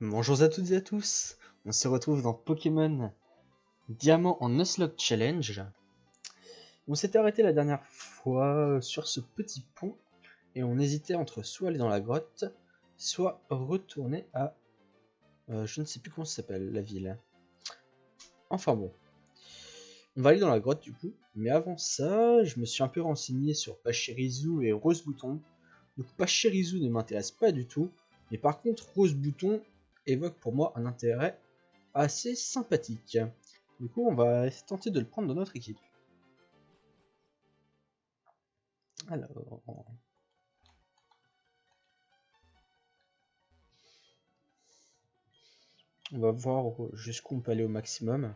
Bonjour à toutes et à tous, on se retrouve dans Pokémon Diamant en Nuzlocke Challenge. On s'était arrêté la dernière fois sur ce petit pont et on hésitait entre soit aller dans la grotte, soit retourner à... je ne sais plus comment ça s'appelle, la ville. Enfin bon, on va aller dans la grotte du coup, mais avant ça, je me suis un peu renseigné sur Pachirisu et Rose Bouton. Donc Pachirisu ne m'intéresse pas du tout, mais par contre Rose Bouton évoque pour moi un intérêt assez sympathique. Du coup, on va tenter de le prendre dans notre équipe. Alors, on va voir jusqu'où on peut aller au maximum.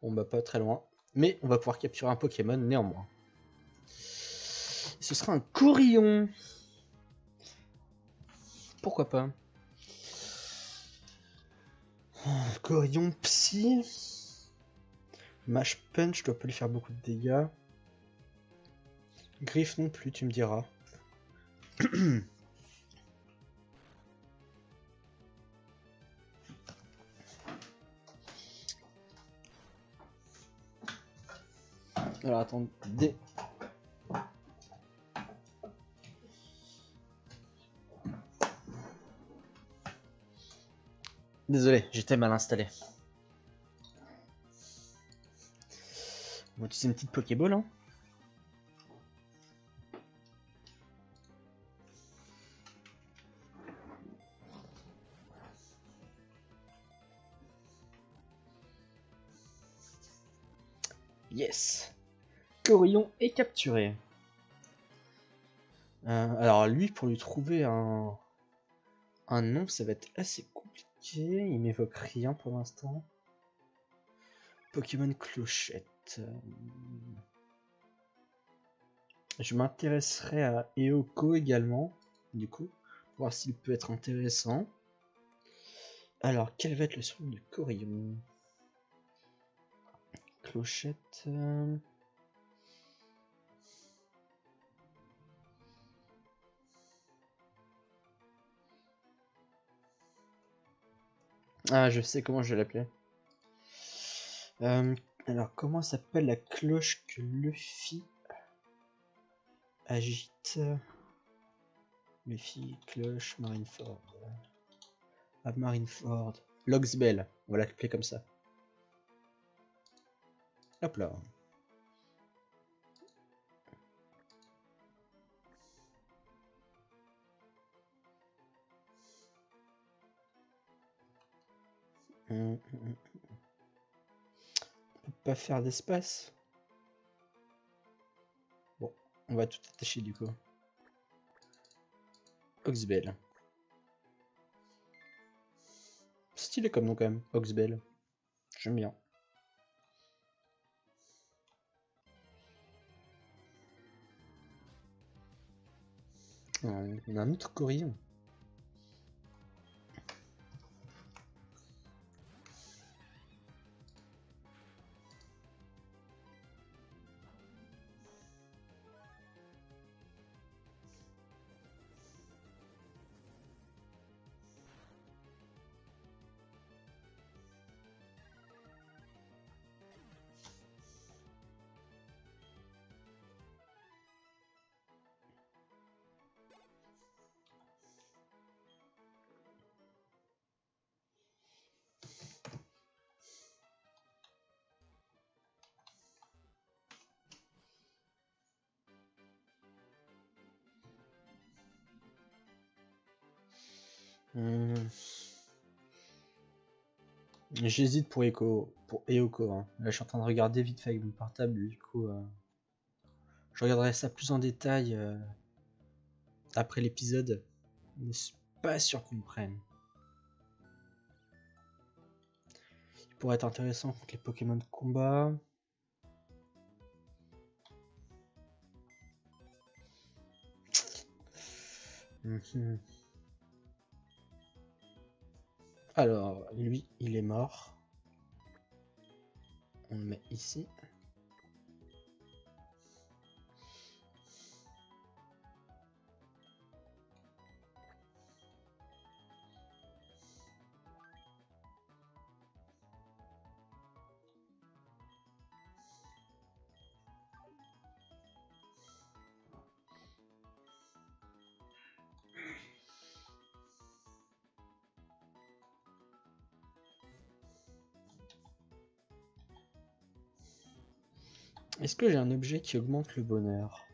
On va pas très loin, mais on va pouvoir capturer un Pokémon néanmoins. Ce sera un Corillon. Pourquoi pas? Corillon Psy. Mash Punch doit pas lui faire beaucoup de dégâts. Griffe non plus, tu me diras. Alors attendez. Désolé, j'étais mal installé. On va utiliser une petite Pokéball. Hein. Yes. Corillon est capturé. Alors lui, pour lui trouver un nom, ça va être assez compliqué. Il m'évoque rien pour l'instant. Pokémon Clochette. Je m'intéresserai à Eoko également, du coup, pour voir s'il peut être intéressant. Alors, quel va être le surnom de Corillon? Clochette. Ah, je sais comment je vais l'appeler. Alors, comment s'appelle la cloche que Luffy agite? Luffy, cloche, Marineford. Ah, Marineford. Logsbell, on va l'appeler comme ça. Hop là. On peut pas faire d'espace. Bon, on va tout attacher du coup. Oxbell. Stylé comme nom quand même, Oxbell. J'aime bien. On a un autre Corillon. J'hésite pour Eoko. Hein. Là, je suis en train de regarder vite fait avec mon portable. Du coup, je regarderai ça plus en détail après l'épisode. Mais je suis pas sûr qu'on me prenne. Il pourrait être intéressant contre les Pokémon de combat. Alors, lui, il est mort. On le met ici. Est-ce que j'ai un objet qui augmente le bonheur?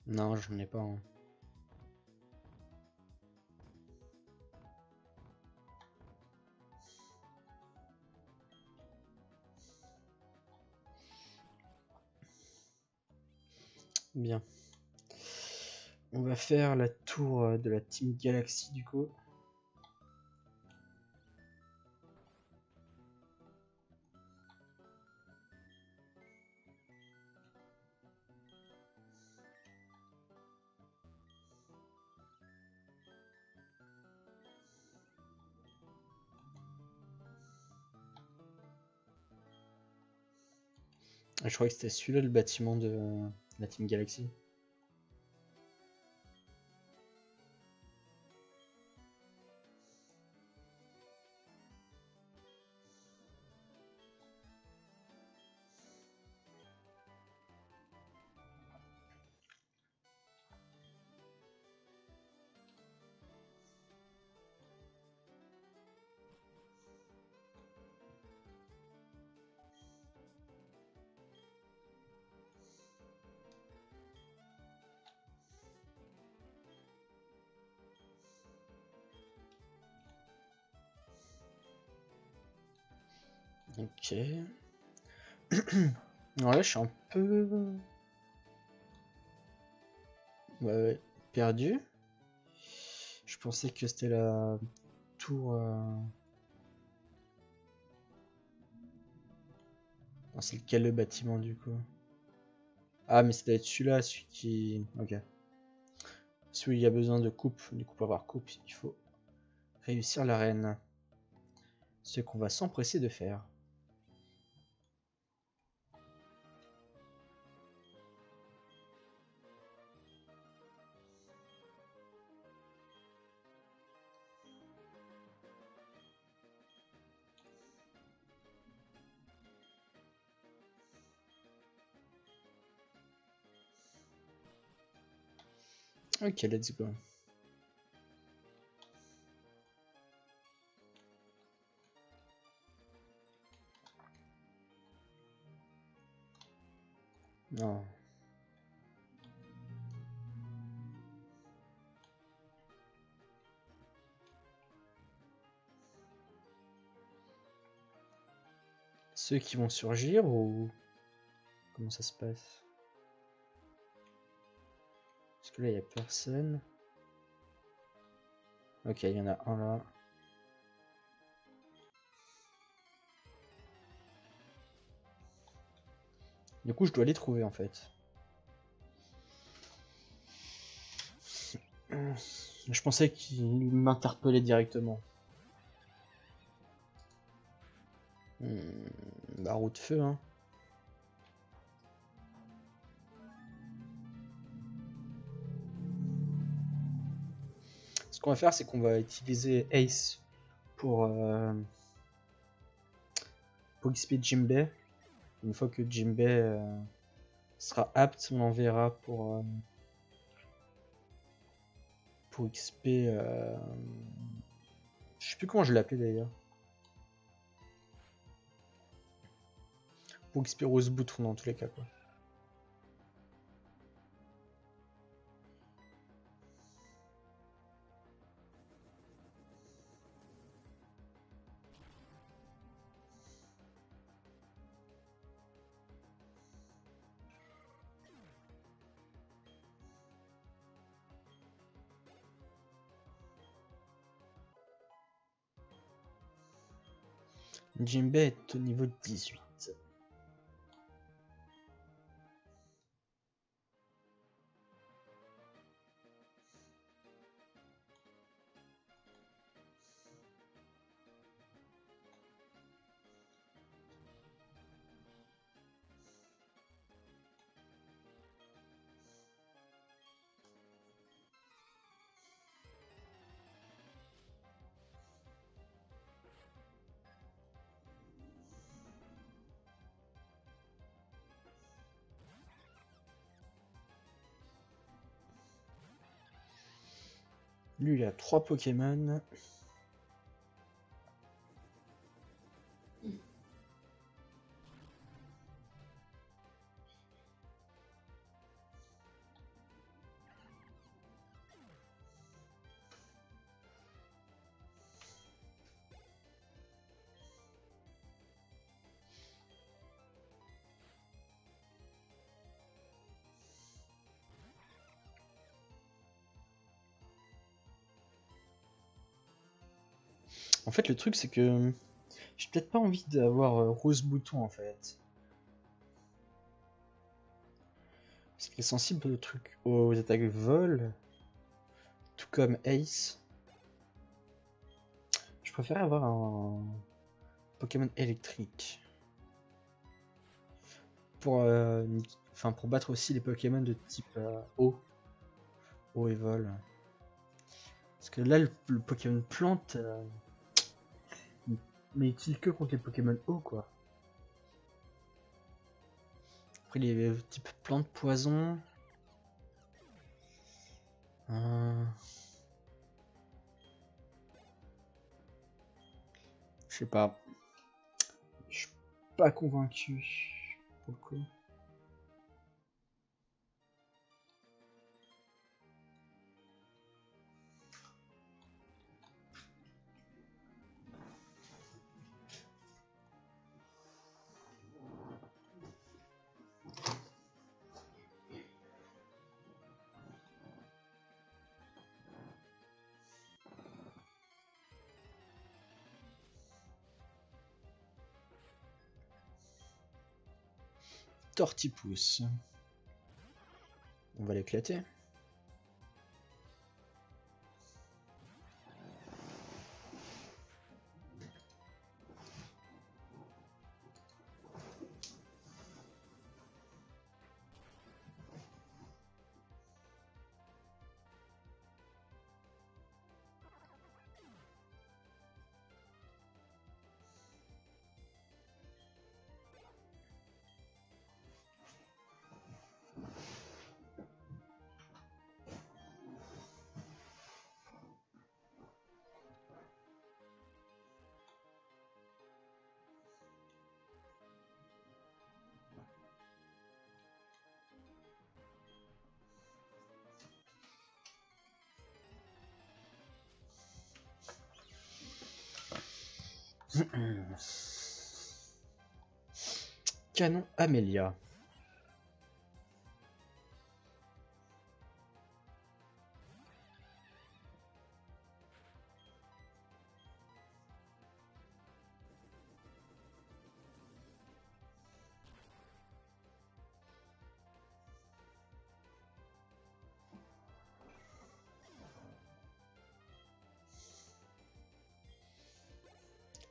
Non, j'en ai pas un. Bien. On va faire la tour de la Team Galaxy du coup. Je crois que c'était celui-là le bâtiment de la Team Galaxy. Ok. Ouais, je suis un peu ouais, perdu. Je pensais que c'était la tour. Non, c'est lequel le bâtiment du coup? Ah, mais ça doit être celui-là, celui qui. Ok. Celui où il y a besoin de coupe. Du coup, pour avoir coupe, il faut réussir l'arène. Ce qu'on va s'empresser de faire. Ok, let's go. Non. Ceux qui vont surgir ou comment ça se passe? Parce que là, il n'y a personne. Ok, il y en a un là. Du coup, je dois les trouver en fait. Je pensais qu'il m'interpellait directement. Bah, roue de feu, hein. Ce qu'on va faire, c'est qu'on va utiliser Ace pour XP Jimbei. Une fois que Jimbei sera apte, on l'enverra pour XP. Je sais plus comment je l'appelais d'ailleurs. Pour XP Rose Bouton dans tous les cas, quoi. Jimbei est au niveau 18. Lui, il a 3 Pokémon. En fait, le truc, c'est que j'ai peut-être pas envie d'avoir Rose Bouton en fait. Parce qu'elle est sensible aux trucs, aux attaques vol, tout comme Ace. Je préfère avoir un Pokémon électrique. Pour, pour battre aussi les Pokémon de type eau. Eau et vol. Parce que là, le Pokémon plante, mais utile que contre les Pokémon eau, quoi. Après, les types plante poison. Je sais pas. Je suis pas convaincu. Pour le coup. Tortipousse. On va l'éclater. Canon Amélia.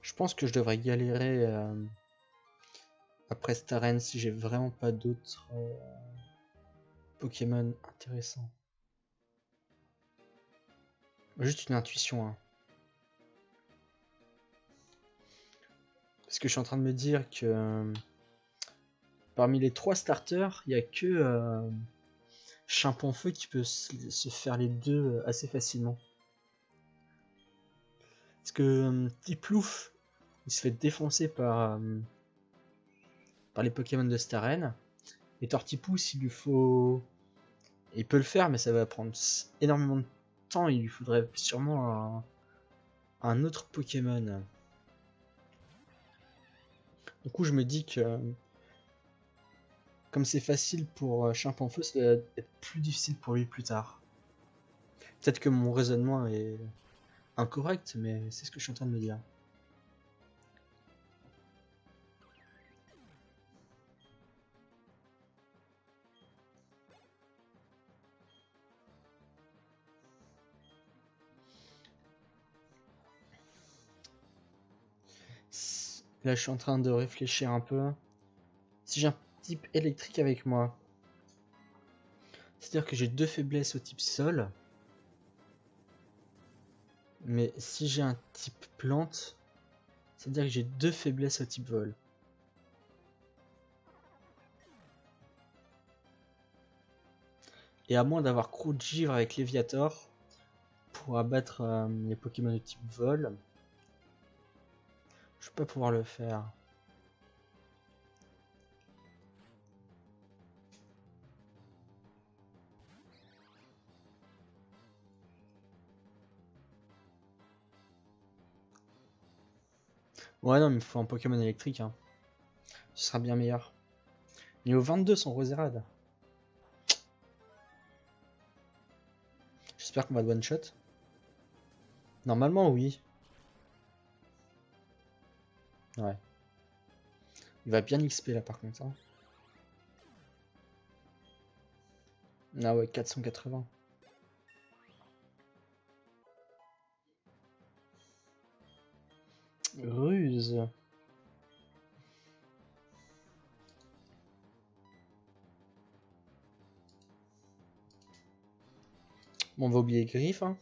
Je pense que je devrais galérer après Staren si j'ai vraiment pas d'autres Pokémon intéressants. Juste une intuition. Hein. Parce que je suis en train de me dire que parmi les 3 starters, il n'y a que Chimpanfeu qui peut se faire les deux assez facilement. Parce que Tiplouf, il se fait défoncer par les Pokémon de Staren. Et Tortipousse, il lui faut... Il peut le faire, mais ça va prendre énormément de temps. Il lui faudrait sûrement un autre Pokémon. Du coup, je me dis que... Comme c'est facile pour Chimpanfeu, ça va être plus difficile pour lui plus tard. Peut-être que mon raisonnement est incorrect, mais c'est ce que je suis en train de me dire. Là, je suis en train de réfléchir un peu. Si j'ai un type électrique avec moi, c'est-à-dire que j'ai 2 faiblesses au type sol. Mais si j'ai un type plante, c'est-à-dire que j'ai 2 faiblesses au type vol. Et à moins d'avoir Croc de Givre avec Léviator pour abattre les Pokémon de type vol, je vais pas pouvoir le faire. Ouais, non, mais il faut un Pokémon électrique. Hein. Ce sera bien meilleur. Niveau 22, son Roserade. J'espère qu'on va de one shot. Normalement, oui. Ouais. Il va bien XP là par contre. Hein. Ah ouais, 480. Ruse. Bon, on va oublier Griffe. Hein.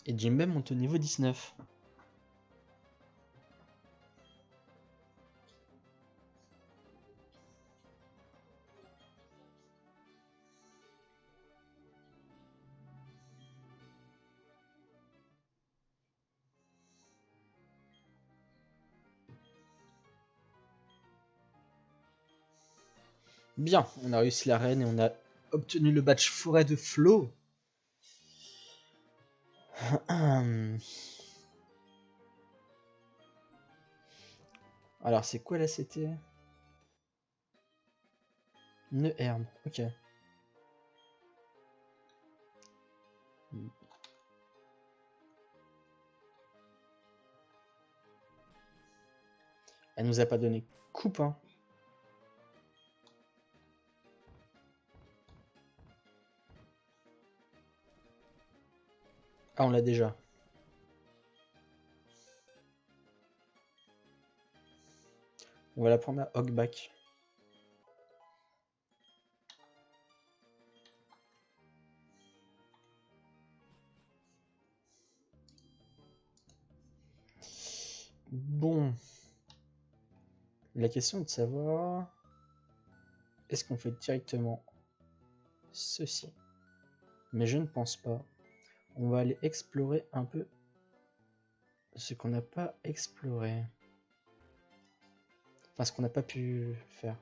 Et Jimbei monte au niveau 19. Bien, on a réussi l'arène et on a obtenu le badge forêt de Flo. Alors, c'est quoi la CT? Nœud herbe, ok. Elle nous a pas donné coupe, hein. Ah, on l'a déjà. On va la prendre à Hogback. Bon. La question est de savoir... Est-ce qu'on fait directement ceci? Mais je ne pense pas. On va aller explorer un peu ce qu'on n'a pas exploré. Enfin, ce qu'on n'a pas pu faire.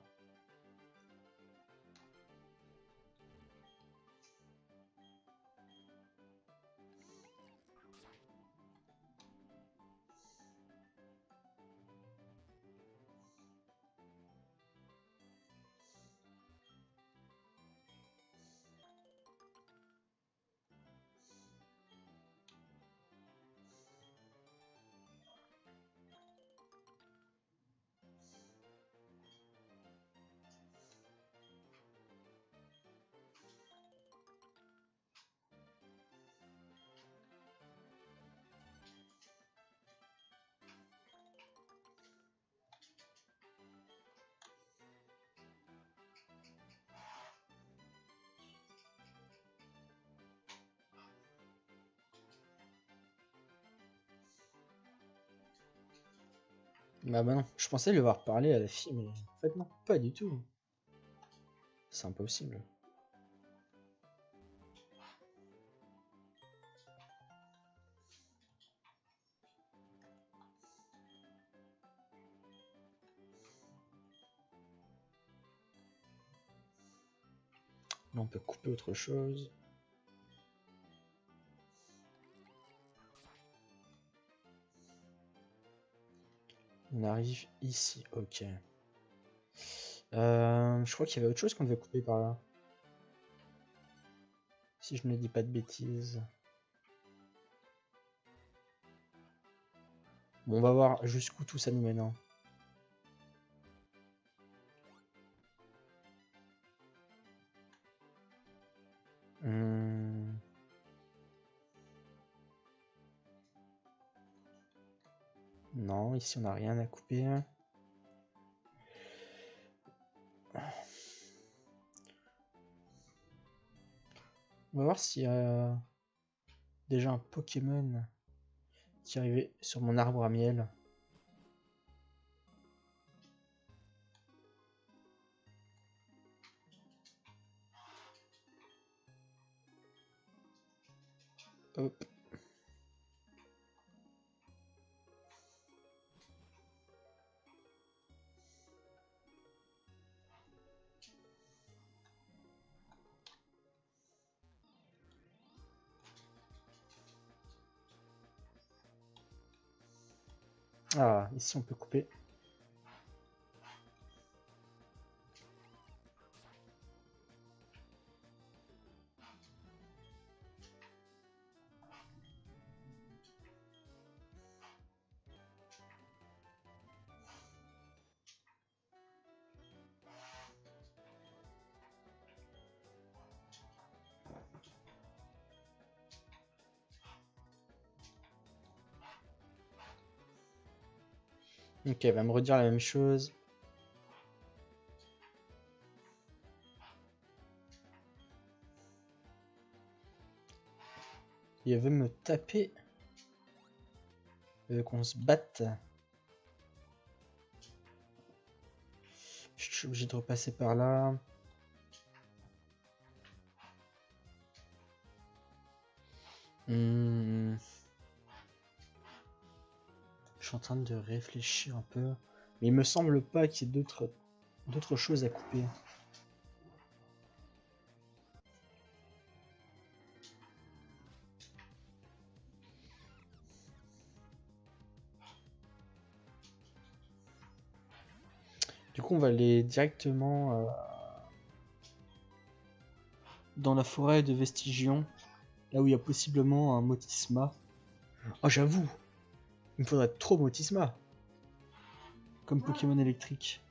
Bah non, je pensais lui avoir parlé à la fille, mais en fait non, pas du tout. C'est impossible. Là, on peut couper autre chose. On arrive ici, ok. Je crois qu'il y avait autre chose qu'on devait couper par là. Si je ne dis pas de bêtises. Bon, on va voir jusqu'où tout ça nous mène. Hein. Non, ici on n'a rien à couper. On va voir s'il y a déjà un Pokémon qui est arrivé sur mon arbre à miel. Hop. Ah, ici on peut couper. Ok, elle va me redire la même chose. Et elle veut me taper. Elle veut qu'on se batte. Je suis obligé de repasser par là. Je suis en train de réfléchir un peu. Mais il me semble pas qu'il y ait d'autres choses à couper. Du coup, on va aller directement dans la forêt de Vestigion, là où il y a possiblement un Motisma. Oh, j'avoue, il me faudrait trop Motisma comme Pokémon électrique.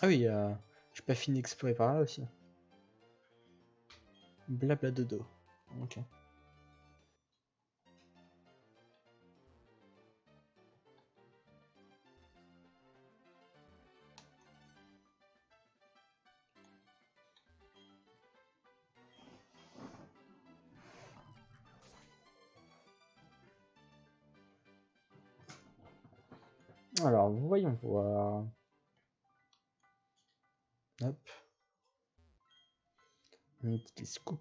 Ah oui, j'ai pas fini d'explorer par là aussi. Blabla dodo. Ok. Alors, voyons voir. Hop. Un petit scoop.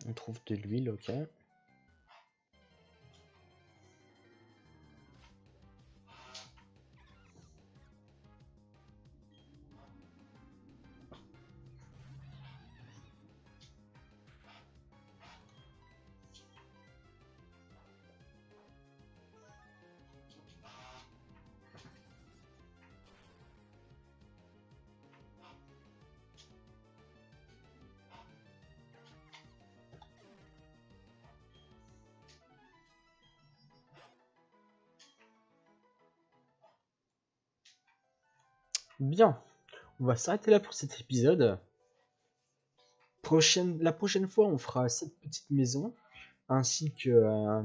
On trouve de l'huile, ok. Bien, on va s'arrêter là pour cet épisode. La prochaine fois, on fera cette petite maison, ainsi que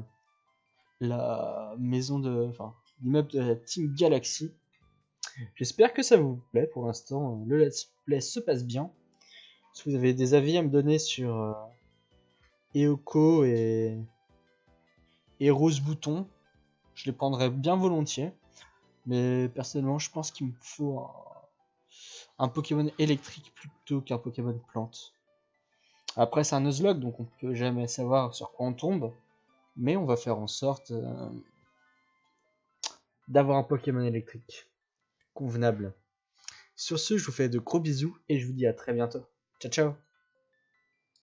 la maison enfin, l'immeuble de la Team Galaxy. J'espère que ça vous plaît. Pour l'instant, le let's play se passe bien. Si vous avez des avis à me donner sur Eoko et Rose Bouton, je les prendrais bien volontiers. Mais personnellement, je pense qu'il me faut un Pokémon électrique plutôt qu'un Pokémon plante. Après, c'est un Nuzlocke, donc on peut jamais savoir sur quoi on tombe. Mais on va faire en sorte d'avoir un Pokémon électrique convenable. Sur ce, je vous fais de gros bisous et je vous dis à très bientôt. Ciao ciao.